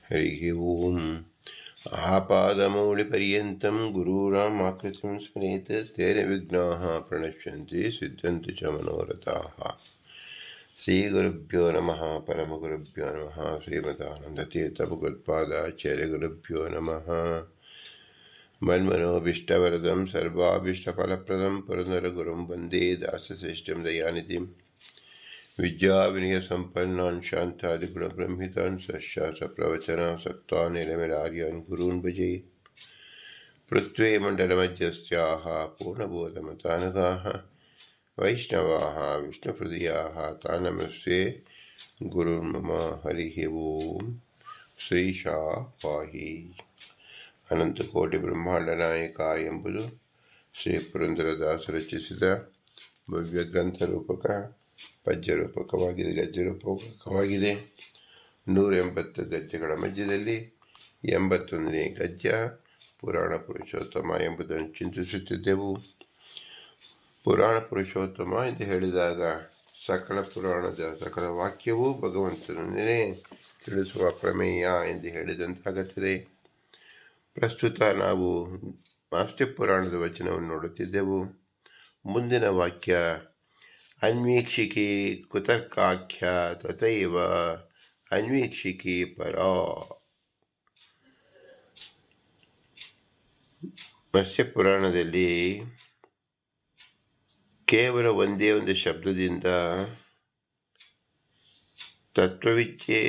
हरिः ओम् आपादमौलिपर्यन्तं गुरूणाम् आकृतिं स्मरेत् तेन विघ्नाः प्रणश्यन्ति सिद्ध्यन्ति च मनोरथाः। श्रीगुरुभ्यो नमः। परमगुरुभ्यो नमः। श्रीमदानन्दतीर्थभगवत्पादाचार्यगुरुभ्यो नमः। मन्मनोभीष्टवरदं सर्वाभीष्टफलप्रदं पुरन्दरगुरुं वन्दे दासश्रेष्ठं दयानिधिं विद्याविनयसम्पन्नान् शान्तादिगुणब्रह्मितान् सशास्त्रप्रवचनासक्तान् निरमिरार्यान् गुरून् भजे। पृथ्वी मण्डलमध्यस्थाः पूर्णबोधमतानुगाः वैष्णवाः विष्णुहृदयाः तान् नमस्ते गुरुर्मम। हरिः ओम्। ಶ್ರೀಶಾ ಪಾಹಿ. ಅನಂತಕೋಟಿ ಬ್ರಹ್ಮಾಂಡ ಎಂಬುದು ಶ್ರೀ ಪುರಂದರದಾಸ ರಚಿಸಿದ ಭವ್ಯ ಗ್ರಂಥ ರೂಪಕ ಪದ್ಯರೂಪಕವಾಗಿದೆ, ಗದ್ಯರೂಪಕವಾಗಿದೆ. 180 ಗದ್ಯಗಳ ಮಧ್ಯದಲ್ಲಿ 81ನೇ ಗದ್ಯ ಪುರಾಣ ಪುರುಷೋತ್ತಮ ಎಂಬುದನ್ನು ಚಿಂತಿಸುತ್ತಿದ್ದೆವು. ಪುರಾಣ ಪುರುಷೋತ್ತಮ ಎಂದು ಹೇಳಿದಾಗ ಸಕಲ ಪುರಾಣದ ಸಕಲ ವಾಕ್ಯವೂ ಭಗವಂತನನ್ನೇ ತಿಳಿಸುವ ಪ್ರಮೇಯ ಎಂದು ಹೇಳಿದಂತಾಗುತ್ತದೆ. ಪ್ರಸ್ತುತ ನಾವು ಮಾಸ್ತಿ ಪುರಾಣದ ವಚನವನ್ನು ನೋಡುತ್ತಿದ್ದೆವು. ಮುಂದಿನ ವಾಕ್ಯ ಅನ್ವೀಕ್ಷಿಕಿ ಕುತರ್ಕಾಖ್ಯ ತಥೈವ ಅನ್ವೀಕ್ಷಿಕಿ ಪರ. ಮತ್ಸ್ಯ ಪುರಾಣದಲ್ಲಿ ಕೇವಲ ಒಂದೇ ಒಂದು ಶಬ್ದದಿಂದ ತತ್ವವಿಚ್ಛೆ,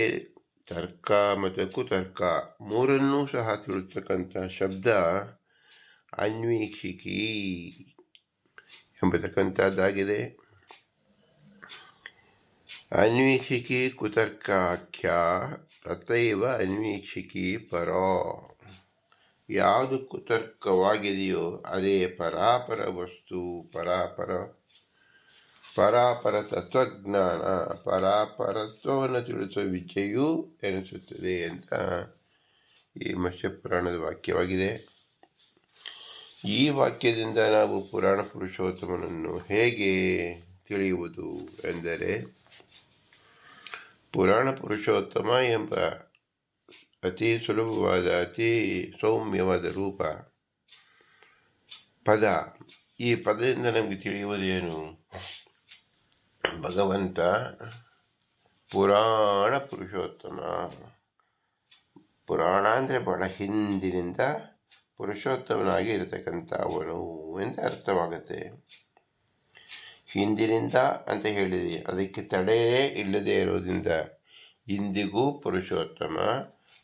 ತರ್ಕ ಮತ್ತು ಕುತರ್ಕ ಮೂರನ್ನೂ ಸಹ ತಿಳಿಸ್ತಕ್ಕಂಥ ಶಬ್ದ ಅನ್ವೀಕ್ಷಿಕಿ ಎಂಬತಕ್ಕಂಥದ್ದಾಗಿದೆ. ಅನ್ವೀಕ್ಷಿಕಿ ಕುತರ್ಕಾಖ್ಯ ತಥೈವ ಅನ್ವೀಕ್ಷಿಕಿ ಪರ. ಯಾವುದು ಕುತರ್ಕವಾಗಿದೆಯೋ ಅದೇ ಪರಾಪರ ವಸ್ತು, ಪರಾಪರ ತತ್ವಜ್ಞಾನ, ಪರಾಪರತ್ವವನ್ನು ತಿಳಿಸುವ ವಿದ್ಯೆಯೂ ಎನಿಸುತ್ತದೆ ಅಂತ ಈ ಮತ್ಸ್ಯ ಪುರಾಣದ ವಾಕ್ಯವಾಗಿದೆ. ಈ ವಾಕ್ಯದಿಂದ ನಾವು ಪುರಾಣ ಪುರುಷೋತ್ತಮನನ್ನು ಹೇಗೆ ತಿಳಿಯುವುದು ಎಂದರೆ, ಪುರಾಣ ಪುರುಷೋತ್ತಮ ಎಂಬ ಅತಿ ಸುಲಭವಾದ ಅತಿ ಸೌಮ್ಯವಾದ ರೂಪ ಪದ. ಈ ಪದದಿಂದ ನಮಗೆ ತಿಳಿಯುವುದೇನು? ಭಗವಂತ ಪುರಾಣ ಪುರುಷೋತ್ತಮ. ಪುರಾಣ ಅಂದರೆ ಬಹಳ ಹಿಂದಿನಿಂದ ಪುರುಷೋತ್ತಮನಾಗಿ ಇರತಕ್ಕಂಥ ಅವನು ಎಂದು ಅರ್ಥವಾಗುತ್ತೆ. ಹಿಂದಿನಿಂದ ಅಂತ ಹೇಳಿದೆ, ಅದಕ್ಕೆ ತಡೆಯೇ ಇಲ್ಲದೆ ಇರೋದ್ರಿಂದ ಇಂದಿಗೂ ಪುರುಷೋತ್ತಮ,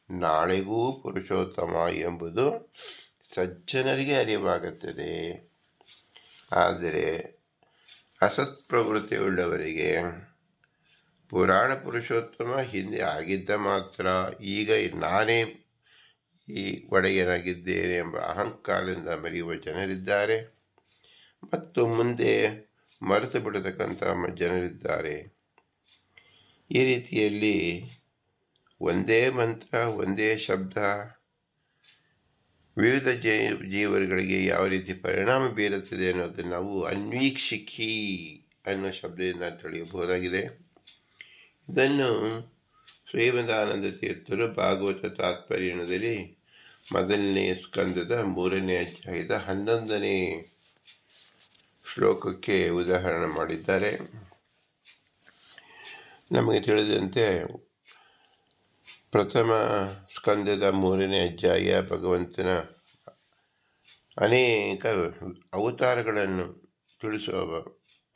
ನಾಳೆಗೂ ಪುರುಷೋತ್ತಮ ಎಂಬುದು ಸಜ್ಜನರಿಗೆ ಅರಿವಾಗುತ್ತದೆ. ಆದರೆ ಅಸತ್ಪ್ರವೃತ್ತಿ ಉಳ್ಳವರಿಗೆ ಪುರಾಣ ಪುರುಷೋತ್ತಮ ಹಿಂದೆ ಆಗಿದ್ದ ಮಾತ್ರ, ಈಗ ನಾನೇ ಈ ಒಡೆಯನಾಗಿದ್ದೇನೆ ಎಂಬ ಅಹಂಕಾರದಿಂದ ಮೆರೆಯುವ ಜನರಿದ್ದಾರೆ, ಮತ್ತು ಮುಂದೆ ಮರೆತು ಬಿಡತಕ್ಕಂಥ ಜನರಿದ್ದಾರೆ. ಈ ರೀತಿಯಲ್ಲಿ ಒಂದೇ ಮಂತ್ರ, ಒಂದೇ ಶಬ್ದ ವಿವಿಧ ಜೀವರುಗಳಿಗೆ ಯಾವ ರೀತಿ ಪರಿಣಾಮ ಬೀರುತ್ತದೆ ಅನ್ನೋದನ್ನು ನಾವು ಅನ್ವೀಕ್ಷಿಕಿ ಅನ್ನೋ ಶಬ್ದದಿಂದ ತಿಳಿಯಬಹುದಾಗಿದೆ. ಇದನ್ನು ಶ್ರೀಮದಾನಂದ ತೀರ್ಥರು ಭಾಗವತ ತಾತ್ಪರ್ಯದಲ್ಲಿ ಮೊದಲನೇ ಸ್ಕಂದದ 3ನೇ ಅಧ್ಯಾಯದ 11ನೇ ಶ್ಲೋಕಕ್ಕೆ ಉದಾಹರಣೆ ಮಾಡಿದ್ದಾರೆ. ನಮಗೆ ತಿಳಿದಂತೆ ಪ್ರಥಮ ಸ್ಕಂದದ 3ನೇ ಅಧ್ಯಾಯ ಭಗವಂತನ ಅನೇಕ ಅವತಾರಗಳನ್ನು ತಿಳಿಸುವ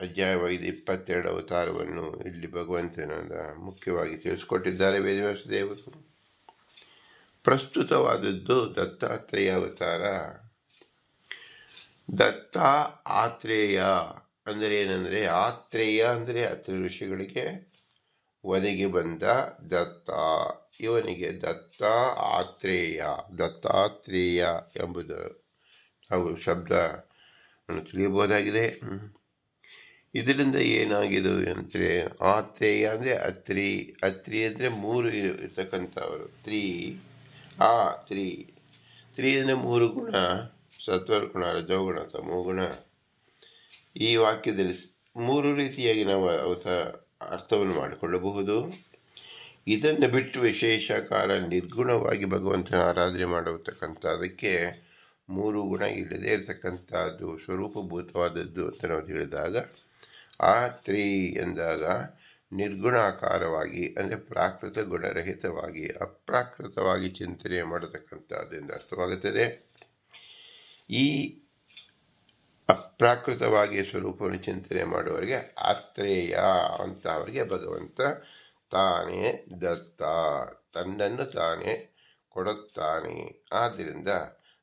ಅಧ್ಯಾಯವಾಗಿದೆ. 22 ಅವತಾರವನ್ನು ಇಲ್ಲಿ ಭಗವಂತನ ಮುಖ್ಯವಾಗಿ ತಿಳಿಸಿಕೊಟ್ಟಿದ್ದಾರೆ ವೇದವ್ಯಾಸ ದೇವರು. ಪ್ರಸ್ತುತವಾದದ್ದು ದತ್ತಾತ್ರೇಯ ಅವತಾರ. ದತ್ತ ಆತ್ರೇಯ ಅಂದರೆ ಏನಂದರೆ, ಆತ್ರೇಯ ಅಂದರೆ ಅತ್ರಿ ಋಷಿಗಳಿಗೆ ಒದಗಿ ಬಂದ ದತ್ತ, ಇವನಿಗೆ ದತ್ತ ಆತ್ರೇಯ, ದತ್ತಾತ್ರೇಯ ಎಂಬುದು ನಾವು ಶಬ್ದ ತಿಳಿಯಬಹುದಾಗಿದೆ. ಇದರಿಂದ ಏನಾಗಿದೆ ಅಂದರೆ, ಆತ್ರೇಯ ಅಂದರೆ ಅತ್ರಿ, ಅತ್ರಿ ಅಂದರೆ 3 ಇರ್ತಕ್ಕಂಥವರು. ತ್ರಿ ಅಂದರೆ 3 ಗುಣ, ಸತ್ವಗುಣ, ರಜೋಗುಣ, ತಮೋಗುಣ. ಈ ವಾಕ್ಯದಲ್ಲಿ 3 ರೀತಿಯಾಗಿ ನಾವು ಅರ್ಥವನ್ನು ಮಾಡಿಕೊಳ್ಳಬಹುದು. ಇದನ್ನು ಬಿಟ್ಟು ವಿಶೇಷ ಕಾಲ ನಿರ್ಗುಣವಾಗಿ ಭಗವಂತನ ಆರಾಧನೆ ಮಾಡತಕ್ಕಂಥದ್ದಕ್ಕೆ ಮೂರು ಗುಣ ಇಲ್ಲದೇ ಇರತಕ್ಕಂಥದ್ದು ಸ್ವರೂಪಭೂತವಾದದ್ದು ಅಂತ ನಾವು ತಿಳಿದಾಗ ಆ ತ್ರೀ ಎಂದಾಗ ನಿರ್ಗುಣಾಕಾರವಾಗಿ ಅಂದರೆ ಪ್ರಾಕೃತ ಗುಣರಹಿತವಾಗಿ ಅಪ್ರಾಕೃತವಾಗಿ ಚಿಂತನೆ ಮಾಡತಕ್ಕಂಥದ್ದು ಅರ್ಥವಾಗುತ್ತದೆ. ಈ ಅಪ್ರಾಕೃತವಾಗಿ ಸ್ವರೂಪವನ್ನು ಚಿಂತನೆ ಮಾಡುವವರಿಗೆ ಆತ್ರೇಯ ಅಂತ ಅವರಿಗೆ ಭಗವಂತ ತಾನೇ ದತ್ತ, ತನ್ನನ್ನು ತಾನೇ ಕೊಡುತ್ತಾನೆ. ಆದ್ದರಿಂದ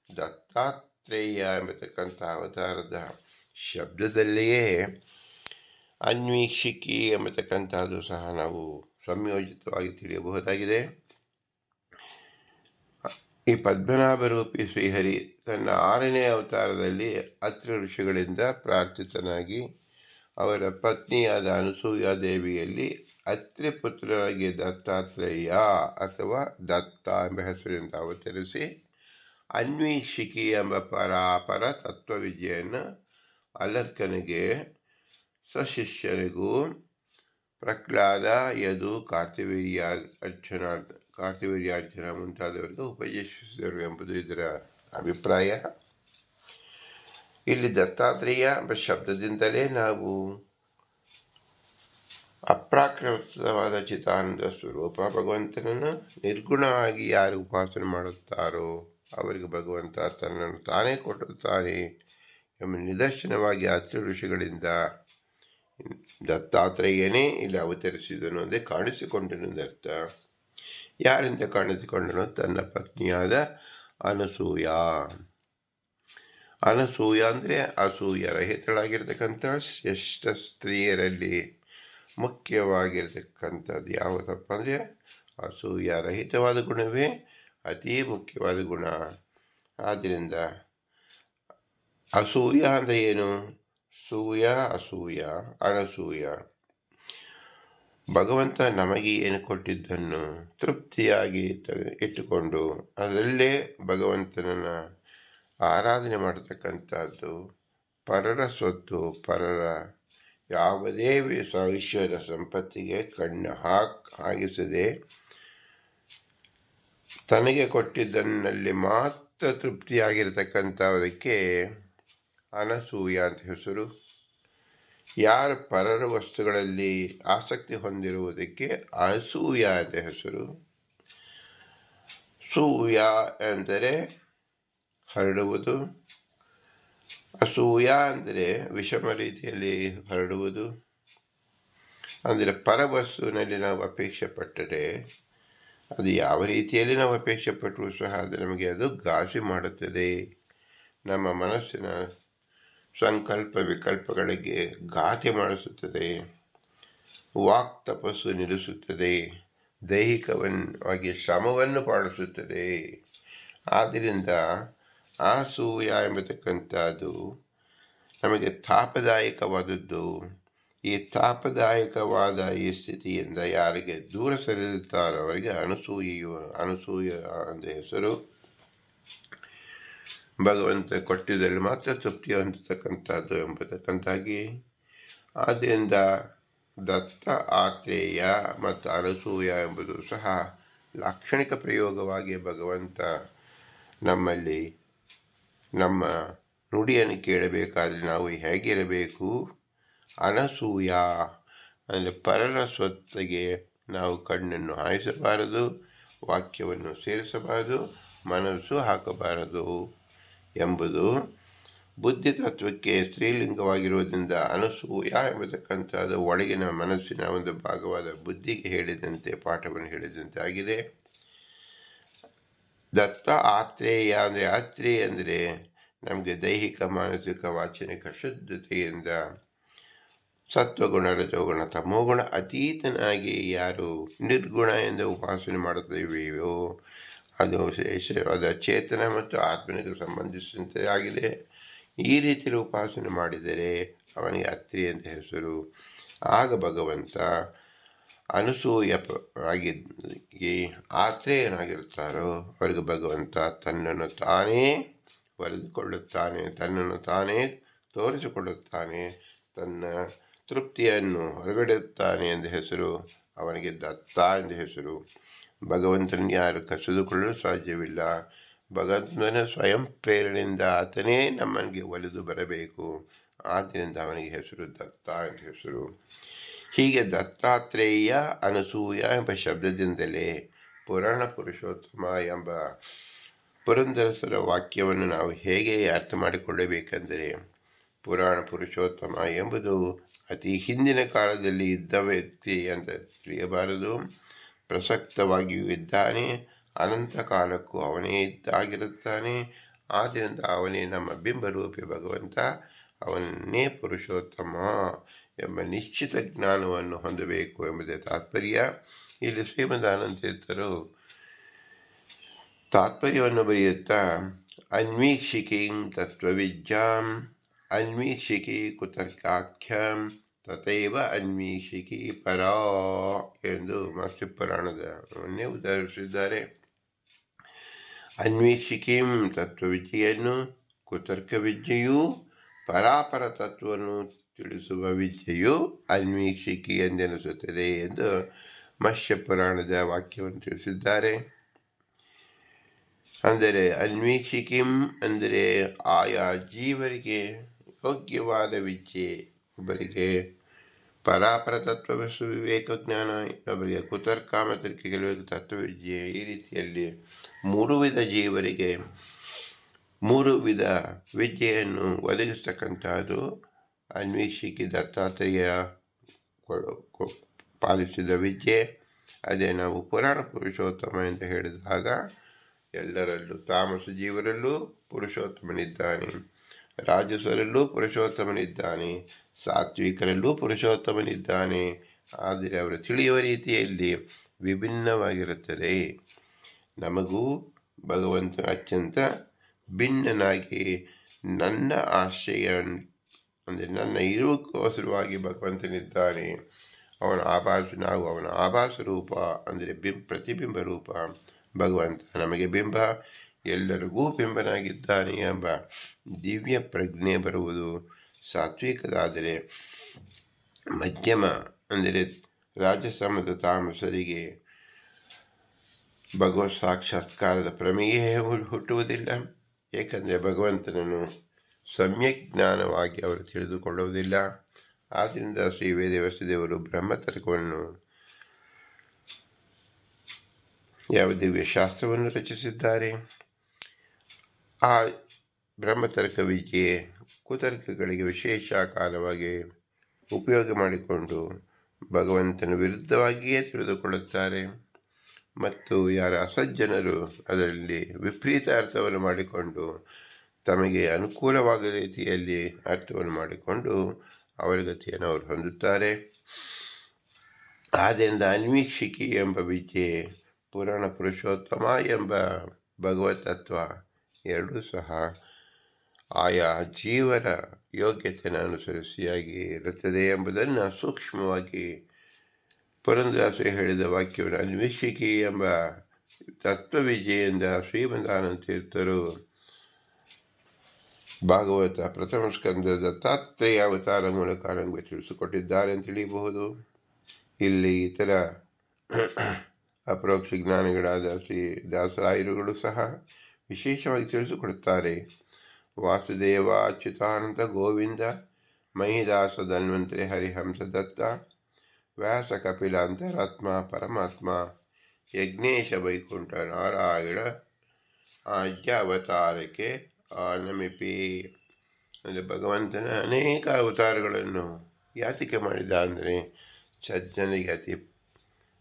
ದತ್ತಾತ್ರೇಯ ಎಂಬತಕ್ಕಂಥ ಅವತಾರದ ಶಬ್ದದಲ್ಲಿಯೇ ಅನ್ವೀಕ್ಷಿಕಿ ಎಂಬತಕ್ಕಂಥದ್ದು ಸಹ ನಾವು ಸಂಯೋಜಿತವಾಗಿ ತಿಳಿಯಬಹುದಾಗಿದೆ. ಈ ಪದ್ಮನಾಭರೂಪಿ ಶ್ರೀಹರಿ ತನ್ನ 6ನೇ ಅವತಾರದಲ್ಲಿ ಅತ್ರಿ ಋಷಿಗಳಿಂದ ಪ್ರಾರ್ಥಿತನಾಗಿ ಅವರ ಪತ್ನಿಯಾದ ಅನಸೂಯಾದೇವಿಯಲ್ಲಿ ಅತ್ರಿ ಪುತ್ರನಾಗಿ ದತ್ತಾತ್ರೇಯ ಅಥವಾ ದತ್ತ ಎಂಬ ಹೆಸರಿನಿಂದ ಅವತರಿಸಿ ಅನ್ವೀಕ್ಷಿಕಿ ಎಂಬ ಪರಾಪರ ತತ್ವವಿದ್ಯೆಯನ್ನು ಅಲರ್ಕನಿಗೆ, ಸಶಿಷ್ಯರಿಗೂ ಪ್ರಹ್ಲಾದ, ಯದು, ಕಾರ್ತಿವೀರ್ಯಾರ್ಜುನ ಮುಂತಾದವರಿಗೂ ಉಪದೇಶಿಸಿದರು ಎಂಬುದು ಇದರ ಅಭಿಪ್ರಾಯ. ಇಲ್ಲಿ ದತ್ತಾತ್ರೇಯ ಎಂಬ ಶಬ್ದದಿಂದಲೇ ನಾವು ಅಪ್ರಾಕೃತವಾದ ಚಿದಾನಂದ ಸ್ವರೂಪ ಭಗವಂತನನ್ನು ನಿರ್ಗುಣವಾಗಿ ಯಾರು ಉಪಾಸನೆ ಮಾಡುತ್ತಾರೋ ಅವರಿಗೆ ಭಗವಂತ ತನ್ನನ್ನು ತಾನೇ ಕೊಡುತ್ತಾನೆ ಎಂಬ ನಿದರ್ಶನವಾಗಿ ಅತ್ರಿ ಋಷಿಗಳಿಂದ ದತ್ತಾತ್ರೇಯನೇ ಇಲ್ಲಿ ಅವತರಿಸಿದನು ಅಂದರೆ ಕಾಣಿಸಿಕೊಂಡನು ಎಂದರ್ಥ. ಯಾರಿಂದ ಕಾಣಿಸಿಕೊಂಡನು? ತನ್ನ ಪತ್ನಿಯಾದ ಅನಸೂಯ. ಅನಸೂಯ ಅಂದರೆ ಅಸೂಯ ರಹಿತಳಾಗಿರ್ತಕ್ಕಂಥ ಶ್ರೇಷ್ಠ ಸ್ತ್ರೀಯರಲ್ಲಿ ಮುಖ್ಯವಾಗಿರ್ತಕ್ಕಂಥದ್ದು ಯಾವುದಪ್ಪ ಅಂದರೆ ಅಸೂಯ ರಹಿತವಾದ ಗುಣವೇ ಅತೀ ಮುಖ್ಯವಾದ ಗುಣ. ಆದ್ದರಿಂದ ಅಸೂಯ ಅಂದರೆ ಏನು? ಸೂಯ, ಅಸೂಯ, ಅನಸೂಯ. ಭಗವಂತ ನಮಗೆ ಏನು ಕೊಟ್ಟಿದ್ದನ್ನು ತೃಪ್ತಿಯಾಗಿ ಇಟ್ಟುಕೊಂಡು ಅದರಲ್ಲೇ ಭಗವಂತನನ್ನು ಆರಾಧನೆ ಮಾಡತಕ್ಕಂಥದ್ದು, ಪರರ ಸ್ವತ್ತು, ಪರರ ಯಾವುದೇ ವಿಶ್ವದ ಸಂಪತ್ತಿಗೆ ಕಣ್ಣು ಹಾಗಿಸದೆ ತನಗೆ ಕೊಟ್ಟಿದ್ದನ್ನಲ್ಲಿ ಮಾತ್ರ ತೃಪ್ತಿಯಾಗಿರ್ತಕ್ಕಂಥದಕ್ಕೆ ಅನಸೂಯ ಅಂತ ಹೆಸರು. ಯಾರು ಪರರ ವಸ್ತುಗಳಲ್ಲಿ ಆಸಕ್ತಿ ಹೊಂದಿರುವುದಕ್ಕೆ ಅಸೂಯ ಅಂತ ಹೆಸರು. ಸೂಯ ಎಂದರೆ ಹರಡುವುದು, ಅಸೂಯ ಅಂದರೆ ವಿಷಮ ರೀತಿಯಲ್ಲಿ ಹರಡುವುದು. ಅಂದರೆ ಪರವಸ್ತುವಿನಲ್ಲಿ ನಾವು ಅಪೇಕ್ಷೆ ಪಟ್ಟರೆ ಅದು ಯಾವ ರೀತಿಯಲ್ಲಿ ನಾವು ಅಪೇಕ್ಷೆ ಪಟ್ಟರೂ ಸಹ ಅದು ನಮಗೆ ಅದು ಘಾಸಿ ಮಾಡುತ್ತದೆ. ನಮ್ಮ ಮನಸ್ಸಿನ ಸಂಕಲ್ಪ ವಿಕಲ್ಪಗಳಿಗೆ ಘಾತಿ ಮಾಡಿಸುತ್ತದೆ, ವಾಕ್ ತಪಸ್ಸು ನಿಲ್ಲಿಸುತ್ತದೆ, ದೈಹಿಕವಾಗಿ ಶ್ರಮವನ್ನು ಪಾಡಿಸುತ್ತದೆ. ಆದ್ದರಿಂದ ಆ ಸೂಯ ಎಂಬತಕ್ಕಂಥದ್ದು ನಮಗೆ ತಾಪದಾಯಕವಾದದ್ದು. ಈ ತಾಪದಾಯಕವಾದ ಈ ಸ್ಥಿತಿಯಿಂದ ಯಾರಿಗೆ ದೂರ ಸರಿಯುತ್ತಾರೋ ಅವರಿಗೆ ಅನಸೂಯ ಅಂತ ಹೆಸರು. ಭಗವಂತ ಕೊಟ್ಟಿದ್ದಲ್ಲಿ ಮಾತ್ರ ತೃಪ್ತಿ ಹೊಂದತಕ್ಕಂಥದ್ದು ಎಂಬತಕ್ಕಂತಾಗಿ. ಆದ್ದರಿಂದ ದತ್ತ, ಆತ್ರೇಯ ಮತ್ತು ಅನಸೂಯ ಎಂಬುದು ಸಹ ಲಾಕ್ಷಣಿಕ ಪ್ರಯೋಗವಾಗಿ ಭಗವಂತ ನಮ್ಮಲ್ಲಿ ನಮ್ಮ ನುಡಿಯನ್ನು ಕೇಳಬೇಕಾದ್ರೆ ನಾವು ಹೇಗಿರಬೇಕು? ಅನಸೂಯ ಅಂದರೆ ಪರರ ಸ್ವತ್ತಿಗೆ ನಾವು ಕಣ್ಣನ್ನು ಹಾಯಿಸಬಾರದು, ವಾಕ್ಯವನ್ನು ಸೇರಿಸಬಾರದು, ಮನಸ್ಸು ಹಾಕಬಾರದು ಎಂಬುದು ಬುದ್ಧಿ ತತ್ವಕ್ಕೆ ಸ್ತ್ರೀಲಿಂಗವಾಗಿರುವುದರಿಂದ ಅನಸೂಯ ಎಂಬತಕ್ಕಂಥದ್ದು ಒಳಗಿನ ಮನಸ್ಸಿನ ಒಂದು ಭಾಗವಾದ ಬುದ್ಧಿಗೆ ಹೇಳಿದಂತೆ, ಪಾಠವನ್ನು ಹೇಳಿದಂತೆ ಆಗಿದೆ. ದತ್ತ, ಆತ್ರೇಯ ಅಂದರೆ ಆತ್ರೇಯ ಅಂದರೆ ನಮಗೆ ದೈಹಿಕ, ಮಾನಸಿಕ, ವಾಚನಿಕ ಶುದ್ಧತೆಯಿಂದ ಸತ್ವಗುಣ, ರಜೋಗುಣ, ತಮೋಗುಣ ಅತೀತನಾಗಿ ಯಾರು ನಿರ್ಗುಣ ಎಂದು ಉಪಾಸನೆ ಮಾಡುತ್ತೇವೆಯೋ ಅದು ವಿಶೇಷವಾದ ಚೇತನ ಮತ್ತು ಆತ್ಮನಿಗೆ ಸಂಬಂಧಿಸಿದಂತೆ ಆಗಿದೆ. ಈ ರೀತಿಯಲ್ಲಿ ಉಪಾಸನೆ ಮಾಡಿದರೆ ಅವನಿಗೆ ಅತ್ರಿ ಅಂತ ಹೆಸರು. ಆಗ ಭಗವಂತ ಅನಸೂಯವಾಗಿ ಆತ್ರೇಯನಾಗಿರುತ್ತಾರೋ ಅವರಿಗೆ ಭಗವಂತ ತನ್ನನ್ನು ತಾನೇ ಬರೆದುಕೊಳ್ಳುತ್ತಾನೆ, ತನ್ನನ್ನು ತಾನೇ ತೋರಿಸಿಕೊಳ್ಳುತ್ತಾನೆ, ತನ್ನ ತೃಪ್ತಿಯನ್ನು ಹೊರಗಡೆಯುತ್ತಾನೆ ಎಂದು ಹೆಸರು. ಅವನಿಗೆ ದತ್ತ ಎಂದು ಹೆಸರು. ಭಗವಂತನಿಗೆ ಯಾರು ಕಸಿದುಕೊಳ್ಳಲು ಸಾಧ್ಯವಿಲ್ಲ. ಭಗವಂತನ ಸ್ವಯಂ ಪ್ರೇರಣೆಯಿಂದ ಆತನೇ ನಮ್ಮನಿಗೆ ಒಲಿದು ಬರಬೇಕು. ಆದ್ದರಿಂದ ಅವನಿಗೆ ಹೆಸರು ದತ್ತ ಎಂದು ಹೆಸರು. ಹೀಗೆ ದತ್ತಾತ್ರೇಯ ಅನಸೂಯ ಎಂಬ ಶಬ್ದದಿಂದಲೇ ಪುರಾಣ ಪುರುಷೋತ್ತಮ ಎಂಬ ಪುರಂದರಸರ ವಾಕ್ಯವನ್ನು ನಾವು ಹೇಗೆ ಅರ್ಥ ಮಾಡಿಕೊಳ್ಳಬೇಕೆಂದರೆ, ಪುರಾಣ ಪುರುಷೋತ್ತಮ ಎಂಬುದು ಅತಿ ಹಿಂದಿನ ಕಾಲದಲ್ಲಿ ಇದ್ದ ವ್ಯಕ್ತಿ ಅಂತ ತಿಳಿಯಬಾರದು. ಪ್ರಸಕ್ತವಾಗಿಯೂ ಇದ್ದಾನೆ, ಅನಂತ ಕಾಲಕ್ಕೂ ಅವನೇ ಇದ್ದಾಗಿರುತ್ತಾನೆ. ಆದ್ದರಿಂದ ಅವನೇ ನಮ್ಮ ಬಿಂಬರೂಪಿ ಭಗವಂತ, ಅವನನ್ನೇ ಪುರುಷೋತ್ತಮ ಎಂಬ ನಿಶ್ಚಿತ ಜ್ಞಾನವನ್ನು ಹೊಂದಬೇಕು ಎಂಬುದೇ ತಾತ್ಪರ್ಯ. ಇಲ್ಲಿ ಶ್ರೀಮದಾನಂದ ತೀರ್ಥರು ತಾತ್ಪರ್ಯವನ್ನು ಬರೆಯುತ್ತಾ, ಅನ್ವೀಕ್ಷಿಕೀಂ ತತ್ವವಿದ್ಯಾಂ ಅನ್ವೀಕ್ಷಿಕಿ ಕುತರ್ಕಾಖ್ಯಂ ತಥೈವ ಅನ್ವೀಕ್ಷಿಕಿ ಪರಾ ಎಂದು ಮತ್ಸ್ಯಪುರಾಣದವನ್ನೇ ಉದಾಹರಿಸಿದ್ದಾರೆ. ಅನ್ವೀಕ್ಷಿಕೀಂ ತತ್ವವಿದ್ಯೆಯನ್ನು, ಕುತರ್ಕ ವಿದ್ಯೆಯೂ, ಪರಾಪರ ತತ್ವವನ್ನು ತಿಳಿಸುವ ವಿದ್ಯೆಯು ಅನ್ವೀಕ್ಷಿಕಿ ಎಂದೆನಿಸುತ್ತದೆ ಎಂದು ಮತ್ಸ್ಯಪುರಾಣದ ವಾಕ್ಯವನ್ನು ತಿಳಿಸಿದ್ದಾರೆ. ಅಂದರೆ ಅನ್ವೀಕ್ಷಿಕಿಂ ಅಂದರೆ ಆಯಾ ಜೀವರಿಗೆ ಯೋಗ್ಯವಾದ ವಿದ್ಯೆ. ಒಬ್ಬರಿಗೆ ಪರಾಪರ ತತ್ವ ವಿವೇಕ ಜ್ಞಾನ, ಇನ್ನೊಬ್ಬರಿಗೆ ಕುತರ್ಕ ಮತ್ತು ಕೆಲವರಿಗೆ ತತ್ವವಿದ್ಯೆ. ಈ ರೀತಿಯಲ್ಲಿ ಮೂರು ವಿಧ ಜೀವರಿಗೆ ಮೂರು ವಿಧ ವಿದ್ಯೆಯನ್ನು ಒದಗಿಸ್ತಕ್ಕಂಥದ್ದು ಅನ್ವೀಕ್ಷಿಕಿ ದತ್ತಾತ್ರೇಯ ಪಾಲಿಸಿದ ವಿದ್ಯೆ. ಅದೇ ನಾವು ಪುರಾಣ ಪುರುಷೋತ್ತಮ ಎಂದು ಹೇಳಿದಾಗ ಎಲ್ಲರಲ್ಲೂ ತಾಮಸ ಜೀವರಲ್ಲೂ ಪುರುಷೋತ್ತಮನಿದ್ದಾನೆ, ರಾಜಸರಲ್ಲೂ ಪುರುಷೋತ್ತಮನಿದ್ದಾನೆ, ಸಾತ್ವಿಕರಲ್ಲೂ ಪುರುಷೋತ್ತಮನಿದ್ದಾನೆ. ಆದರೆ ಅವರು ತಿಳಿಯುವ ರೀತಿಯಲ್ಲಿ ವಿಭಿನ್ನವಾಗಿರುತ್ತದೆ. ನಮಗೂ ಭಗವಂತನ ಅತ್ಯಂತ ಭಿನ್ನನಾಗಿ ನನ್ನ ಆಶ್ರಯ ಅಂದರೆ ನನ್ನ ಇರುವುದಕ್ಕೋಸ್ಕರವಾಗಿ ಭಗವಂತನಿದ್ದಾನೆ. ನಾವು ಅವನ ಆಭಾಸ ರೂಪ ಅಂದರೆ ಪ್ರತಿಬಿಂಬ ರೂಪ. ಭಗವಂತ ನಮಗೆ ಬಿಂಬ, ಎಲ್ಲರಿಗೂ ಬಿಂಬನಾಗಿದ್ದಾನೆ ಎಂಬ ದಿವ್ಯ ಪ್ರಜ್ಞೆ ಬರುವುದು ಸಾತ್ವಿಕದಾದರೆ. ಮಧ್ಯಮ ಅಂದರೆ ರಾಜಸ ಮತ್ತು ತಾಮಸರಿಗೆ ಭಗವತ್ ಸಾಕ್ಷಾತ್ಕಾರದ ಪ್ರಮೇಯ ಹುಟ್ಟುವುದಿಲ್ಲ. ಏಕೆಂದರೆ ಭಗವಂತನನ್ನು ಸಮ್ಯಕ್ ಜ್ಞಾನವಾಗಿ ಅವರು ತಿಳಿದುಕೊಳ್ಳುವುದಿಲ್ಲ. ಆದ್ದರಿಂದ ಶ್ರೀ ವೇದವ್ಯಾಸದೇವರು ಬ್ರಹ್ಮತರ್ಕವನ್ನು ಯಾವ ದಿವ್ಯ ಶಾಸ್ತ್ರವನ್ನು ರಚಿಸಿದ್ದಾರೆ. ಆ ಬ್ರಹ್ಮತರ್ಕ ವಿದ್ಯೆ ಕುತರ್ಕಗಳಿಗೆ ವಿಶೇಷ ಕಾಲವಾಗಿ ಉಪಯೋಗ ಮಾಡಿಕೊಂಡು ಭಗವಂತನ ವಿರುದ್ಧವಾಗಿಯೇ ತಿಳಿದುಕೊಳ್ಳುತ್ತಾರೆ. ಮತ್ತು ಯಾರ ಅಸಜ್ಜನರು ಅದರಲ್ಲಿ ವಿಪರೀತ ಅರ್ಥವನ್ನು ಮಾಡಿಕೊಂಡು ತಮಗೆ ಅನುಕೂಲವಾದ ರೀತಿಯಲ್ಲಿ ಅರ್ಥವನ್ನು ಮಾಡಿಕೊಂಡು ಅವರ ಗತಿಯನ್ನು ಅವರು ಹೊಂದುತ್ತಾರೆ. ಆದ್ದರಿಂದ ಅನ್ವೀಕ್ಷಿಕಿ ಎಂಬ ವಿದ್ಯೆ, ಪುರಾಣ ಪುರುಷೋತ್ತಮ ಎಂಬ ಭಗವತ್ ತತ್ವ ಎರಡೂ ಸಹ ಆಯಾ ಜೀವರ ಯೋಗ್ಯತೆಯನ್ನು ಅನುಸರಿಸಿಯಾಗಿ ಇರುತ್ತದೆ ಎಂಬುದನ್ನು ಸೂಕ್ಷ್ಮವಾಗಿ ಪುರಂದರದಾಸರು ಹೇಳಿದ ವಾಕ್ಯವನ್ನು ಅನ್ವೇಷಿಕೆ ಎಂಬ ತತ್ವವಿದ್ಯೆಯಿಂದ ಶ್ರೀಮದಾನಂದ ತೀರ್ಥರು ಭಾಗವತ ಪ್ರಥಮ ಸ್ಕಂದ ದತ್ತಾತ್ರೇಯ ಅವತಾರ ಮೂಲಕ ನಮಗೆ ತಿಳಿಸಿಕೊಟ್ಟಿದ್ದಾರೆ ಅಂತ ತಿಳಿಯಬಹುದು. ಇಲ್ಲಿ ಇತರ ಅಪರೋಕ್ಷ ಜ್ಞಾನಿಗಳಾದ ಶ್ರೀ ದಾಸರಾಯರುಗಳು ಸಹ ವಿಶೇಷವಾಗಿ ತಿಳಿಸಿಕೊಡುತ್ತಾರೆ. ವಾಸುದೇವ ಅಚ್ಯುತಾನಂದ ಗೋವಿಂದ ಮಹಿದಾಸ ಧನ್ವಂತರಿ ಹರಿಹಂಸ ದತ್ತ ವ್ಯಾಸ ಕಪಿಲ ಅಂತರಾತ್ಮ ಪರಮಾತ್ಮ ಯಜ್ಞೇಶ ವೈಕುಂಠ ನಾರಾಯಣ ಆಜ್ಯ ಅವತಾರಕ್ಕೆ ಆನಮಿಪಿ. ಅಂದರೆ ಭಗವಂತನ ಅನೇಕ ಅವತಾರಗಳನ್ನು ಯಾತಿಕೆ ಮಾಡಿದ ಅಂದರೆ ಸಜ್ಜನಿಗೆ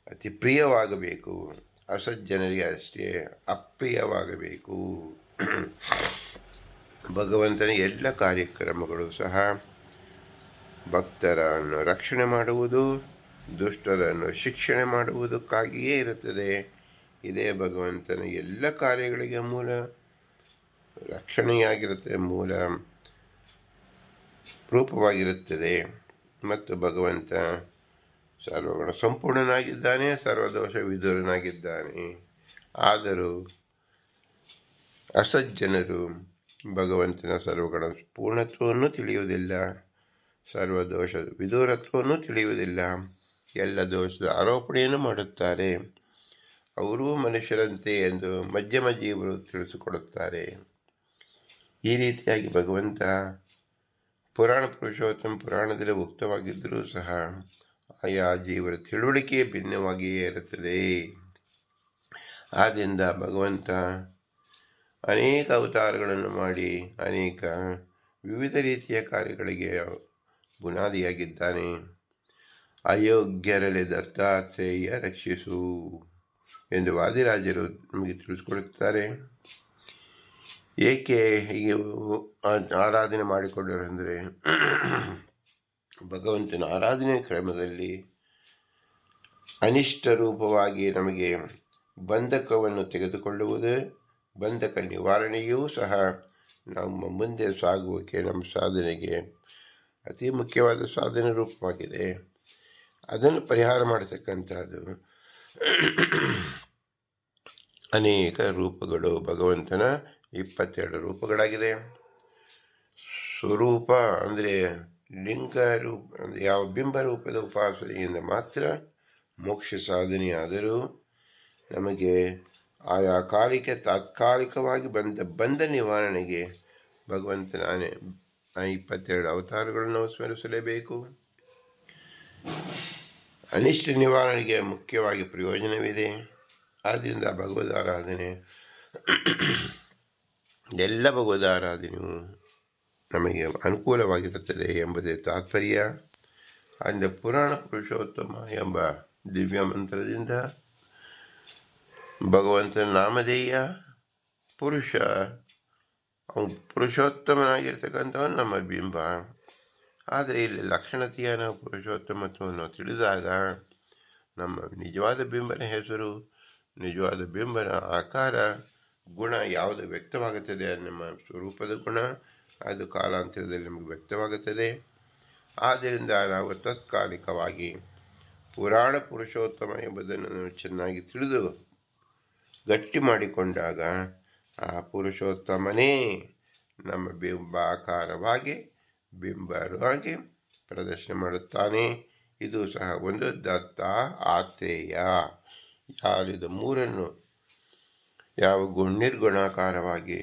ಅತಿ ಪ್ರಿಯವಾಗಬೇಕು, ಅಸಜ್ಜನರಿಗೆ ಅಷ್ಟೇ ಅಪ್ರಿಯವಾಗಬೇಕು. ಭಗವಂತನ ಎಲ್ಲ ಕಾರ್ಯಕ್ರಮಗಳು ಸಹ ಭಕ್ತರನ್ನು ರಕ್ಷಣೆ ಮಾಡುವುದು, ದುಷ್ಟರನ್ನು ಶಿಕ್ಷಣೆ ಮಾಡುವುದಕ್ಕಾಗಿಯೇ ಇರುತ್ತದೆ. ಇದೇ ಭಗವಂತನ ಎಲ್ಲ ಕಾರ್ಯಗಳಿಗೆ ಮೂಲ ರಕ್ಷಣೆಯಾಗಿರುತ್ತದೆ, ಮೂಲ ರೂಪವಾಗಿರುತ್ತದೆ. ಮತ್ತು ಭಗವಂತ ಸರ್ವಗುಣ ಸಂಪೂರ್ಣನಾಗಿದ್ದಾನೆ, ಸರ್ವದೋಷ ವಿದೂರನಾಗಿದ್ದಾನೆ. ಆದರೂ ಅಸಜ್ಜನರು ಭಗವಂತನ ಸರ್ವಗುಣ ಪೂರ್ಣತ್ವವನ್ನು ತಿಳಿಯುವುದಿಲ್ಲ, ಸರ್ವದೋಷ ವಿದೂರತ್ವವನ್ನು ತಿಳಿಯುವುದಿಲ್ಲ. ಎಲ್ಲ ದೋಷದ ಆರೋಪಣೆಯನ್ನು ಮಾಡುತ್ತಾರೆ. ಅವರೂ ಮನುಷ್ಯರಂತೆ ಎಂದು ಮಧ್ಯಮ ಜೀವರು ತಿಳಿಸಿಕೊಡುತ್ತಾರೆ. ಈ ರೀತಿಯಾಗಿ ಭಗವಂತ ಪುರಾಣ ಪುರುಷೋತ್ತಮ ಪುರಾಣದಲ್ಲಿ ಉಕ್ತವಾಗಿದ್ದರೂ ಸಹ ಆಯಾ ಜೀವರ ತಿಳುವಳಿಕೆ ಭಿನ್ನವಾಗಿಯೇ ಇರುತ್ತದೆ. ಆದ್ದರಿಂದ ಭಗವಂತ ಅನೇಕ ಅವತಾರಗಳನ್ನು ಮಾಡಿ ಅನೇಕ ವಿವಿಧ ರೀತಿಯ ಕಾರ್ಯಗಳಿಗೆ ಬುನಾದಿಯಾಗಿದ್ದಾನೆ. ಅಯೋಗ್ಯರಲ್ಲಿ ದತ್ತಾತ್ರೇಯ ರಕ್ಷಿಸು ಎಂದು ವಾದಿರಾಜರು ನಮಗೆ ತಿಳಿಸ್ಕೊಡುತ್ತಾರೆ. ಏಕೆ ಹೀಗೆ ಆರಾಧನೆ ಮಾಡಿಕೊಂಡರೆಂದರೆ ಭಗವಂತನ ಆರಾಧನೆ ಕ್ರಮದಲ್ಲಿ ಅನಿಷ್ಟ ರೂಪವಾಗಿ ನಮಗೆ ಬಂಧಕವನ್ನು ತೆಗೆದುಕೊಳ್ಳುವುದು, ಬಂಧಕ ನಿವಾರಣೆಯೂ ಸಹ ನಮ್ಮ ಮುಂದೆ ಸಾಗುವಕ್ಕೆ ನಮ್ಮ ಸಾಧನೆಗೆ ಅತಿ ಮುಖ್ಯವಾದ ಸಾಧನೆ ರೂಪವಾಗಿದೆ. ಅದನ್ನು ಪರಿಹಾರ ಮಾಡತಕ್ಕಂಥದ್ದು ಅನೇಕ ರೂಪಗಳು ಭಗವಂತನ 22 ರೂಪಗಳಾಗಿದೆ. ಸ್ವರೂಪ ಅಂದರೆ ಲಿಂಗ ರೂಪ ಅಂದರೆ ಯಾವ ಬಿಂಬ ರೂಪದ ಉಪಾಸನೆಯಿಂದ ಮಾತ್ರ ಮೋಕ್ಷ ಸಾಧನೆಯಾದರೂ ನಮಗೆ ಆಯಾ ಕಾಲಕ್ಕೆ ತಾತ್ಕಾಲಿಕವಾಗಿ ಬಂದ ನಿವಾರಣೆಗೆ ಭಗವಂತನ 22 ಅವತಾರಗಳನ್ನು ನಾವು ಸ್ಮರಿಸಲೇಬೇಕು. ಅನಿಷ್ಟ ನಿವಾರಣೆಗೆ ಮುಖ್ಯವಾಗಿ ಪ್ರಯೋಜನವಿದೆ. ಆದ್ದರಿಂದ ಭಗವದಾರಾಧನೆ ಎಲ್ಲ ಭಗವದಾರಾಧನೆಯು ನಮಗೆ ಅನುಕೂಲವಾಗಿರುತ್ತದೆ ಎಂಬುದೇ ತಾತ್ಪರ್ಯ. ಅಂದರೆ ಪುರಾಣ ಪುರುಷೋತ್ತಮ ಎಂಬ ದಿವ್ಯ ಮಂತ್ರದಿಂದ ಭಗವಂತನ ನಾಮಧೇಯ ಪುರುಷೋತ್ತಮನಾಗಿರ್ತಕ್ಕಂಥವನು ನಮ್ಮ ಬಿಂಬ. ಆದರೆ ಇಲ್ಲಿ ಲಕ್ಷಣತೆಯ ನಾವು ಪುರುಷೋತ್ತಮತ್ವವನ್ನು ತಿಳಿದಾಗ ನಮ್ಮ ನಿಜವಾದ ಬಿಂಬನ ಹೆಸರು, ನಿಜವಾದ ಬಿಂಬನ ಆಕಾರ, ಗುಣ ಯಾವುದು ವ್ಯಕ್ತವಾಗುತ್ತದೆ, ನಮ್ಮ ಸ್ವರೂಪದ ಗುಣ ಅದು ಕಾಲಾಂತರದಲ್ಲಿ ನಮಗೆ ವ್ಯಕ್ತವಾಗುತ್ತದೆ. ಆದ್ದರಿಂದ ನಾವು ತಾತ್ಕಾಲಿಕವಾಗಿ ಪುರಾಣ ಪುರುಷೋತ್ತಮ ಎಂಬುದನ್ನು ಚೆನ್ನಾಗಿ ತಿಳಿದು ಗಟ್ಟಿ ಮಾಡಿಕೊಂಡಾಗ ಆ ಪುರುಷೋತ್ತಮನೇ ನಮ್ಮ ಬಿಂಬಾಕಾರವಾಗಿ ಬಿಂಬವಾಗಿ ಪ್ರದರ್ಶನ ಮಾಡುತ್ತಾನೆ. ಇದು ಸಹ ಒಂದು ದತ್ತ ಆತ್ರೇಯ. ಯಾರಿದ ಮೂರನ್ನು ಯಾವ ನಿರ್ಗುಣಾಕಾರವಾಗಿ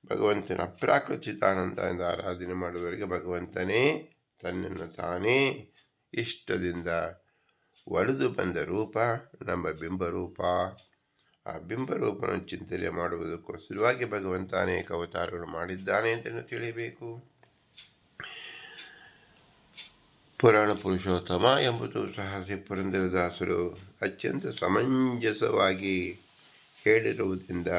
ಭಗವಂತನ ಅಪ್ರಾಕೃತಿತಾನಂದ ಆರಾಧನೆ ಮಾಡುವವರಿಗೆ ಭಗವಂತನೇ ತನ್ನನ್ನು ತಾನೇ ಇಷ್ಟದಿಂದ ಒಲಿದು ಬಂದ ರೂಪ ನಮ್ಮ ಬಿಂಬರೂಪ. ಆ ಬಿಂಬರೂಪವನ್ನು ಚಿಂತನೆ ಮಾಡುವುದಕ್ಕೋಸ್ಕರವಾಗಿ ಭಗವಂತ ಅನೇಕ ಅವತಾರಗಳು ಮಾಡಿದ್ದಾನೆ ಅಂತಲೂ ತಿಳಿಯಬೇಕು. ಪುರಾಣ ಪುರುಷೋತ್ತಮ ಎಂಬುದು ಸಹ ಶ್ರೀ ಪುರಂದರದಾಸರು ಅತ್ಯಂತ ಸಮಂಜಸವಾಗಿ ಹೇಳಿರುವುದರಿಂದ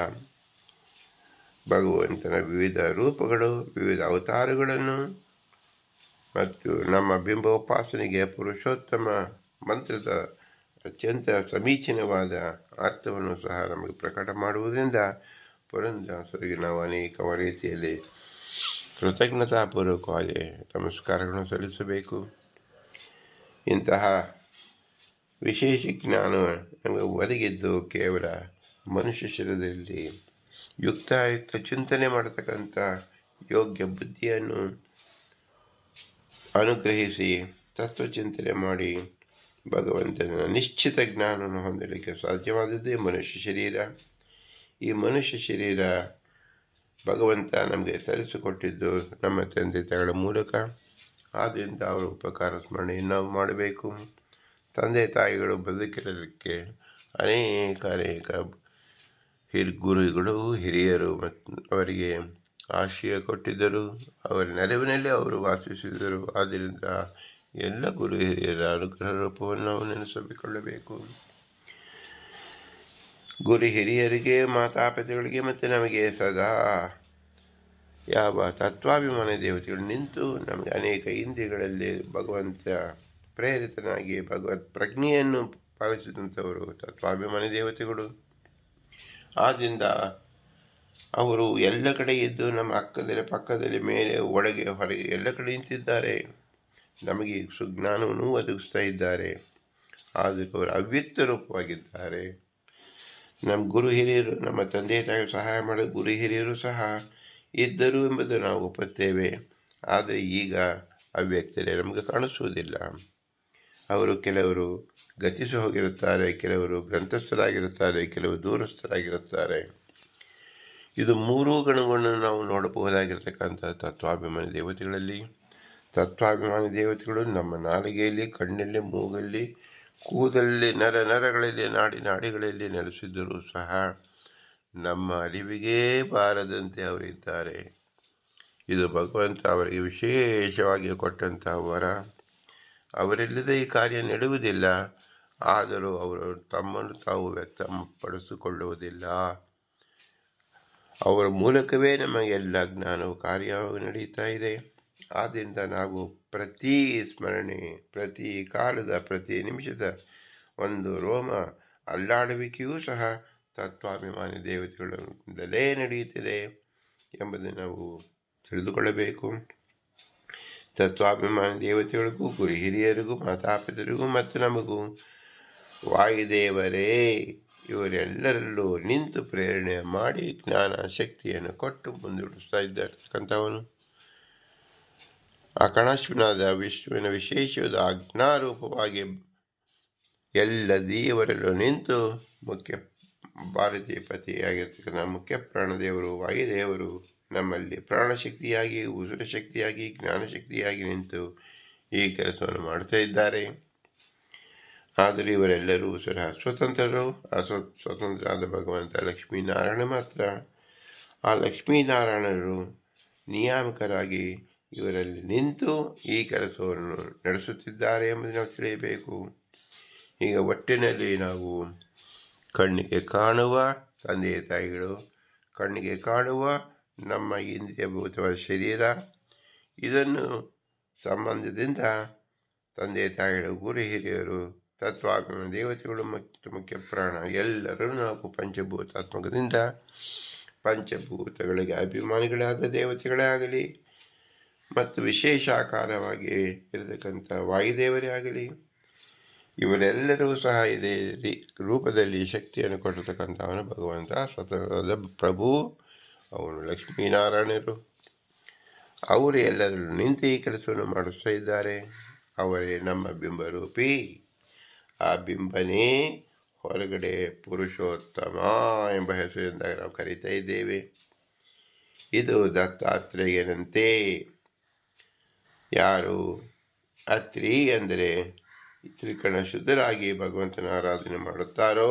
ಭಗವಂತನ ವಿವಿಧ ರೂಪಗಳು, ವಿವಿಧ ಅವತಾರಗಳನ್ನು ಮತ್ತು ನಮ್ಮ ಬಿಂಬೋಪಾಸನೆಗೆ ಪುರುಷೋತ್ತಮ ಮಂತ್ರದ ಅತ್ಯಂತ ಸಮೀಚೀನವಾದ ಅರ್ಥವನ್ನು ಸಹ ನಮಗೆ ಪ್ರಕಟ ಮಾಡುವುದರಿಂದ ಪುರಂದರದಾಸರಿಗೆ ನಾವು ಅನೇಕ ರೀತಿಯಲ್ಲಿ ಕೃತಜ್ಞತಾಪೂರ್ವಕವಾಗಿ ನಮಸ್ಕಾರಗಳನ್ನು ಸಲ್ಲಿಸಬೇಕು. ಇಂತಹ ವಿಶೇಷ ಜ್ಞಾನ ನಮಗೆ ಒದಗಿದ್ದು ಕೇವಲ ಮನುಷ್ಯ ಶರೀರದಲ್ಲಿ ಯುಕ್ತಾಯುಕ್ತ ಚಿಂತನೆ ಮಾಡತಕ್ಕಂಥ ಯೋಗ್ಯ ಬುದ್ಧಿಯನ್ನು ಅನುಗ್ರಹಿಸಿ ತತ್ವಚಿಂತನೆ ಮಾಡಿ ಭಗವಂತನ ನಿಶ್ಚಿತ ಜ್ಞಾನವನ್ನು ಹೊಂದಲಿಕ್ಕೆ ಸಾಧ್ಯವಾದದ್ದೇ ಮನುಷ್ಯ ಶರೀರ. ಈ ಮನುಷ್ಯ ಶರೀರ ಭಗವಂತ ನಮಗೆ ತರಿಸಿಕೊಟ್ಟಿದ್ದು ನಮ್ಮ ತಂದೆ ತಾಯಿಗಳ ಮೂಲಕ. ಆದ್ದರಿಂದ ಅವರ ಉಪಕಾರ ಸ್ಮರಣೆಯನ್ನು ನಾವು ಮಾಡಬೇಕು. ತಂದೆ ತಾಯಿಗಳು ಬದುಕಿರಲಿಕ್ಕೆ ಅನೇಕ ಗುರುಗಳು ಹಿರಿಯರು ಮತ್ತು ಅವರಿಗೆ ಆಶ್ರಯ ಕೊಟ್ಟಿದ್ದರು. ಅವರ ನೆರವಿನಲ್ಲಿ ಅವರು ವಾಸಿಸಿದರು. ಆದ್ದರಿಂದ ಎಲ್ಲ ಗುರು ಹಿರಿಯರ ಅನುಗ್ರಹ ರೂಪವನ್ನು ನಾವು ನೆನೆಸಿಕೊಳ್ಳಬೇಕು. ಗುರು ಹಿರಿಯರಿಗೆ, ಮಾತಾಪಿತಗಳಿಗೆ ಮತ್ತು ನಮಗೆ ಸದಾ ಯಾವ ತತ್ವಾಭಿಮಾನ ದೇವತೆಗಳು ನಿಂತು ನಮಗೆ ಅನೇಕ ಇಂದ್ರಿಯಗಳಲ್ಲಿ ಭಗವಂತ ಪ್ರೇರಿತನಾಗಿ ಭಗವತ್ ಪ್ರಜ್ಞೆಯನ್ನು ಪಾಲಿಸಿದಂಥವರು ತತ್ವಾಭಿಮಾನಿ ದೇವತೆಗಳು. ಆದ್ದರಿಂದ ಅವರು ಎಲ್ಲ ಕಡೆ ಇದ್ದು ನಮ್ಮ ಅಕ್ಕದಲ್ಲಿ ಪಕ್ಕದಲ್ಲಿ ಮೇಲೆ ಒಳಗೆ ಹೊರಗೆ ಎಲ್ಲ ಕಡೆ ನಿಂತಿದ್ದಾರೆ. ನಮಗೆ ಸುಜ್ಞಾನವನ್ನು ಒದಗಿಸ್ತಾ ಇದ್ದಾರೆ. ಆದರೆ ಅವರು ಅವ್ಯಕ್ತ ರೂಪವಾಗಿದ್ದಾರೆ. ನಮ್ಮ ಗುರು ಹಿರಿಯರು, ನಮ್ಮ ತಂದೆ ತಾಯಿ ಸಹಾಯ ಮಾಡೋ ಗುರು ಹಿರಿಯರು ಸಹ ಇದ್ದರು ಎಂಬುದು ನಾವು ಒಪ್ಪುತ್ತೇವೆ. ಆದರೆ ಈಗ ಅವ್ಯಕ್ತರೇ ನಮಗೆ ಕಾಣಿಸುವುದಿಲ್ಲ. ಅವರು ಕೆಲವರು ಗತಿಸಿ ಹೋಗಿರುತ್ತಾರೆ, ಕೆಲವರು ಗ್ರಂಥಸ್ಥರಾಗಿರುತ್ತಾರೆ, ಕೆಲವರು ದೂರಸ್ಥರಾಗಿರುತ್ತಾರೆ. ಇದು ಮೂರೂ ಗಣಗಳನ್ನು ನಾವು ನೋಡಬಹುದಾಗಿರ್ತಕ್ಕಂಥ ತತ್ವಾಭಿಮಾನಿ ದೇವತೆಗಳಲ್ಲಿ. ತತ್ವಾಭಿಮಾನಿ ದೇವತೆಗಳು ನಮ್ಮ ನಾಲಿಗೆಯಲ್ಲಿ, ಕಣ್ಣಲ್ಲಿ, ಮೂಗಲ್ಲಿ, ಕೂದಲಲ್ಲಿ, ನರಗಳಲ್ಲಿ, ನಾಡಿಗಳಲ್ಲಿ ನೆಲೆಸಿದ್ದರೂ ಸಹ ನಮ್ಮ ಅರಿವಿಗೇ ಬಾರದಂತೆ ಅವರಿದ್ದಾರೆ. ಇದು ಭಗವಂತ ಅವರಿಗೆ ವಿಶೇಷವಾಗಿ ಕೊಟ್ಟಂತಹ ವರ. ಅವರಿಲ್ಲದೆ ಈ ಕಾರ್ಯ ನಡೆಯುವುದಿಲ್ಲ. ಆದರೂ ಅವರು ತಮ್ಮನ್ನು ತಾವು ವ್ಯಕ್ತಪಡಿಸಿಕೊಳ್ಳುವುದಿಲ್ಲ. ಅವರ ಮೂಲಕವೇ ನಮಗೆಲ್ಲ ಜ್ಞಾನವು ಕಾರ್ಯವಾಗಿ ನಡೀತಾ ಇದೆ. ಆದ್ದರಿಂದ ನಾವು ಪ್ರತಿ ಸ್ಮರಣೆ, ಪ್ರತಿ ಕಾಲದ, ಪ್ರತಿ ನಿಮಿಷದ ಒಂದು ರೋಮ ಅಲ್ಲಾಡುವಿಕೆಯೂ ಸಹ ತತ್ವಾಭಿಮಾನಿ ದೇವತೆಗಳಿಂದಲೇ ನಡೆಯುತ್ತಿದೆ ಎಂಬುದನ್ನು ನಾವು ತಿಳಿದುಕೊಳ್ಳಬೇಕು. ತತ್ವಾಭಿಮಾನಿ ದೇವತೆಗಳಿಗೂ, ಗುರು ಹಿರಿಯರಿಗೂ, ಮಾತಾಪಿತರಿಗೂ ಮತ್ತು ನಮಗೂ ವಾಯುದೇವರೇ ಇವರೆಲ್ಲರಲ್ಲೂ ನಿಂತು ಪ್ರೇರಣೆ ಮಾಡಿ ಜ್ಞಾನ ಶಕ್ತಿಯನ್ನು ಕೊಟ್ಟು ಮುಂದೂಡಿಸ್ತಾ ಇದ್ದಕ್ಕಂಥವನು. ಆ ಕಣಾಶ್ವನಾದ ವಿಶ್ವನ ವಿಶೇಷವಾದ ಆಜ್ಞಾರೂಪವಾಗಿ ಎಲ್ಲ ದೇವರಲ್ಲೂ ನಿಂತು ಮುಖ್ಯ ಭಾರತೀಯ ಪತಿಯಾಗಿರ್ತಕ್ಕಂಥ ಮುಖ್ಯ ಪ್ರಾಣದೇವರು ವಾಯುದೇವರು ನಮ್ಮಲ್ಲಿ ಪ್ರಾಣಶಕ್ತಿಯಾಗಿ, ಉಸಿರ ಶಕ್ತಿಯಾಗಿ, ಜ್ಞಾನಶಕ್ತಿಯಾಗಿ ನಿಂತು ಈ ಕೆಲಸವನ್ನು ಮಾಡ್ತಾ ಇದ್ದಾರೆ. ಆದರೆ ಇವರೆಲ್ಲರೂ ಸಹ ಸ್ವತಂತ್ರರು. ಸ್ವತಂತ್ರರಾದ ಭಗವಂತ ಲಕ್ಷ್ಮೀನಾರಾಯಣ ಮಾತ್ರ. ಆ ಲಕ್ಷ್ಮೀನಾರಾಯಣರು ನಿಯಾಮಕರಾಗಿ ಇವರಲ್ಲಿ ನಿಂತು ಈ ಕೆಲಸವನ್ನು ನಡೆಸುತ್ತಿದ್ದಾರೆ ಎಂಬುದನ್ನು ನಾವು ತಿಳಿಯಬೇಕು. ಈಗ ಒಟ್ಟಿನಲ್ಲಿ ನಾವು ಕಣ್ಣಿಗೆ ಕಾಣುವ ತಂದೆ ತಾಯಿಗಳು, ಕಣ್ಣಿಗೆ ಕಾಣುವ ನಮ್ಮ ಇಂದ್ರಿಯಭೂತವಾದ ಶರೀರ, ಇದನ್ನು ಸಂಬಂಧದಿಂದ ತಂದೆ ತಾಯಿಗಳು, ಗುರು ಹಿರಿಯರು, ತತ್ವಾಭಿಮಾನ ದೇವತೆಗಳು ಮತ್ತು ಮುಖ್ಯ ಪ್ರಾಣ ಎಲ್ಲರೂ ನಾವು ಪಂಚಭೂತಾತ್ಮಕದಿಂದ ಪಂಚಭೂತಗಳಿಗೆ ಅಭಿಮಾನಿಗಳಾದ ದೇವತೆಗಳೇ ಆಗಲಿ ಮತ್ತು ವಿಶೇಷ ಆಕಾರವಾಗಿ ಇರತಕ್ಕಂಥ ವಾಯುದೇವರೇ ಆಗಲಿ, ಇವರೆಲ್ಲರೂ ಸಹ ಇದೇ ರೂಪದಲ್ಲಿ ಶಕ್ತಿಯನ್ನು ಕೊಟ್ಟಿರ್ತಕ್ಕಂಥವನು ಭಗವಂತ ಸ್ವತಂತ್ರದ ಪ್ರಭು. ಅವನು ಲಕ್ಷ್ಮೀನಾರಾಯಣರು. ಅವರು ಎಲ್ಲರಲ್ಲೂ ನಿಂತು ಈ ಕೆಲಸವನ್ನು ಮಾಡಿಸ್ತಾ ಇದ್ದಾರೆ. ಅವರೇ ನಮ್ಮ ಬಿಂಬರೂಪಿ. ಆ ಬಿಂಬನೇ ಹೊರಗಡೆ ಪುರುಷೋತ್ತಮ ಎಂಬ ಹೆಸರಿಂದ ನಾವು ಕರೀತಾ ಇದ್ದೇವೆ. ಇದು ದತ್ತಾತ್ರೇಯನಂತೆ. ಯಾರು ಅತ್ರಿ ಅಂದರೆ ತ್ರಿಕರಣ ಶುದ್ಧರಾಗಿ ಭಗವಂತನ ಆರಾಧನೆ ಮಾಡುತ್ತಾರೋ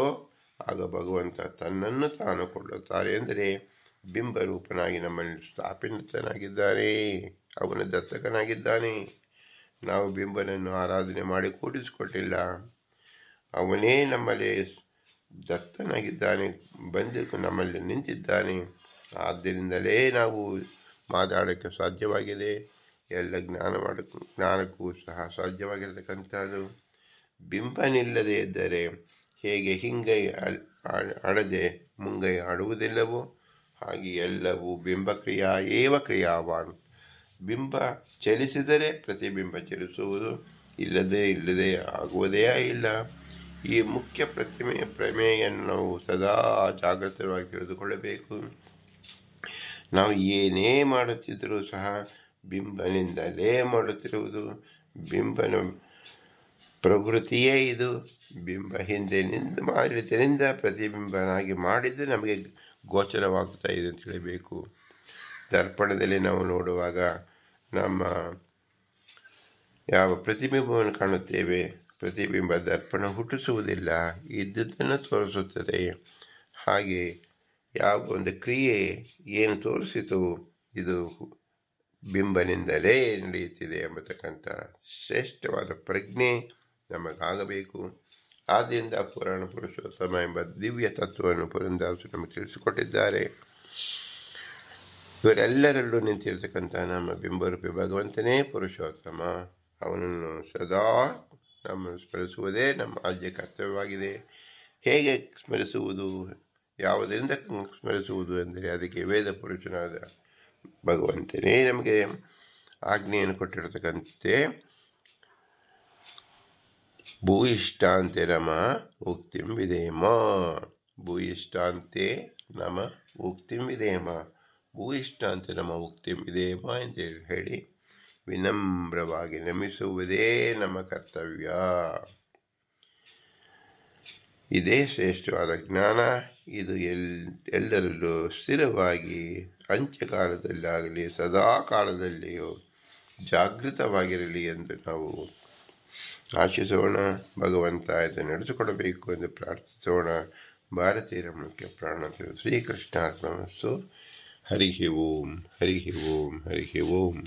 ಆಗ ಭಗವಂತ ತನ್ನನ್ನು ತಾನು ಕೊಳ್ಳುತ್ತಾರೆ. ಎಂದರೆ ಬಿಂಬರೂಪನಾಗಿ ನಮ್ಮಲ್ಲಿ ಸ್ಥಾಪಿತನಾಗಿದ್ದಾನೆ. ಅವನ ದತ್ತಕನಾಗಿದ್ದಾನೆ. ನಾವು ಬಿಂಬನನ್ನು ಆರಾಧನೆ ಮಾಡಿ ಕೂಡಿಸಿಕೊಟ್ಟಿಲ್ಲ. ಅವನೇ ನಮ್ಮಲ್ಲಿ ದತ್ತನಾಗಿದ್ದಾನೆ, ಬಂದು ನಮ್ಮಲ್ಲಿ ನಿಂತಿದ್ದಾನೆ. ಆದ್ದರಿಂದಲೇ ನಾವು ಮಾತಾಡೋಕ್ಕೆ ಸಾಧ್ಯವಾಗಿದೆ. ಎಲ್ಲ ಜ್ಞಾನಕ್ಕೂ ಸಹ ಸಾಧ್ಯವಾಗಿರತಕ್ಕಂಥದ್ದು. ಬಿಂಬನಿಲ್ಲದೆ ಇದ್ದರೆ ಹೇಗೆ ಹಿಂಗೈ ಅಡದೆ ಮುಂಗೈ ಆಡುವುದಿಲ್ಲವೋ ಹಾಗೆ ಎಲ್ಲವೂ ಬಿಂಬಕ್ರಿಯಾ ಏವ ಕ್ರಿಯಾವಾನ್. ಬಿಂಬ ಚಲಿಸಿದರೆ ಪ್ರತಿಬಿಂಬ ಚಲಿಸುವುದು, ಇಲ್ಲದೆ ಆಗುವುದೇ ಇಲ್ಲ. ಈ ಮುಖ್ಯ ಪ್ರಮೇಯನ್ನು ನಾವು ಸದಾ ಜಾಗೃತವಾಗಿ ತಿಳಿದುಕೊಳ್ಳಬೇಕು. ನಾವು ಏನೇ ಮಾಡುತ್ತಿದ್ದರೂ ಸಹ ಬಿಂಬನಿಂದಲೇ ಮಾಡುತ್ತಿರುವುದು. ಬಿಂಬನ ಪ್ರವೃತ್ತಿಯೇ ಇದು. ಬಿಂಬ ಹಿಂದಿನಿಂದ ಮಾಡಿದ್ದರಿಂದ ಪ್ರತಿಬಿಂಬನಾಗಿ ಮಾಡಿದ್ದು ನಮಗೆ ಗೋಚರವಾಗ್ತಾ ಇದೆ ಅಂತ ಹೇಳಬೇಕು. ದರ್ಪಣದಲ್ಲಿ ನಾವು ನೋಡುವಾಗ ನಮ್ಮ ಯಾವ ಪ್ರತಿಬಿಂಬವನ್ನು ಕಾಣುತ್ತೇವೆ, ಪ್ರತಿಬಿಂಬ ದರ್ಪಣ ಹುಟ್ಟಿಸುವುದಿಲ್ಲ, ಇದ್ದುದನ್ನು ತೋರಿಸುತ್ತದೆ. ಹಾಗೆ ಯಾವ ಒಂದು ಕ್ರಿಯೆ ಏನು ತೋರಿಸಿತು ಇದು ಬಿಂಬನಿಂದಲೇ ನಡೆಯುತ್ತಿದೆ ಎಂಬತಕ್ಕಂಥ ಶ್ರೇಷ್ಠವಾದ ಪ್ರಜ್ಞೆ ನಮಗಾಗಬೇಕು. ಆದ್ದರಿಂದ ಪುರಾಣ ಪುರುಷೋತ್ತಮ ಎಂಬ ದಿವ್ಯ ತತ್ವವನ್ನು ಪುರಂದಾಸರು ನಮಗೆ ತಿಳಿಸಿಕೊಟ್ಟಿದ್ದಾರೆ. ಇವರೆಲ್ಲರಲ್ಲೂ ನಿಂತಿರ್ತಕ್ಕಂಥ ನಮ್ಮ ಬಿಂಬರೂಪಿ ಭಗವಂತನೇ ಪುರುಷೋತ್ತಮ. ಅವನನ್ನು ಸದಾ ನಮ್ಮನ್ನು ಸ್ಮರಿಸುವುದೇ ನಮ್ಮ ಆದ್ಯ ಕರ್ತವ್ಯವಾಗಿದೆ. ಹೇಗೆ ಸ್ಮರಿಸುವುದು, ಯಾವುದರಿಂದ ಸ್ಮರಿಸುವುದು ಎಂದರೆ ಅದಕ್ಕೆ ವೇದ ಪುರುಷನಾದ ಭಗವಂತನೇ ನಮಗೆ ಆಜ್ಞೆಯನ್ನು ಕೊಟ್ಟಿರತಕ್ಕಂತೆ ಭೂಯಿಷ್ಟಾಂತೆ ನಮ ಉಕ್ತಿಂ ವಿಧೇಮ. ಭೂಯಿಷ್ಟಾಂತೆ ನಮ ಉಕ್ತಿಂ ವಿಧೇಮ. ಭೂಯಿಷ್ಟಾಂತೆ ನಮ ಉಕ್ತಿಂ ವಿಧೇಮ ಅಂತ ಹೇಳಿ ವಿನಮ್ರವಾಗಿ ನಮಿಸುವುದೇ ನಮ್ಮ ಕರ್ತವ್ಯ. ಇದೇ ಶ್ರೇಷ್ಠವಾದ ಜ್ಞಾನ. ಇದು ಎಲ್ಲರಲ್ಲೂ ಸ್ಥಿರವಾಗಿ ಅಂತ್ಯಕಾಲದಲ್ಲಾಗಲಿ ಸದಾ ಕಾಲದಲ್ಲಿಯೂ ಜಾಗೃತವಾಗಿರಲಿ ಎಂದು ನಾವು ಆಶಿಸೋಣ. ಭಗವಂತ ಇದು ನಡೆಸಿಕೊಡಬೇಕು ಎಂದು ಪ್ರಾರ್ಥಿಸೋಣ. ಭಾರತೀಯರ ಮುಖ್ಯ ಪ್ರಾಣ ಶ್ರೀಕೃಷ್ಣಾರ್ಪಣಮಸ್ತು. ಹರಿ ಓಂ, ಹರಿ ಓಂ, ಹರಿ ಓಂ.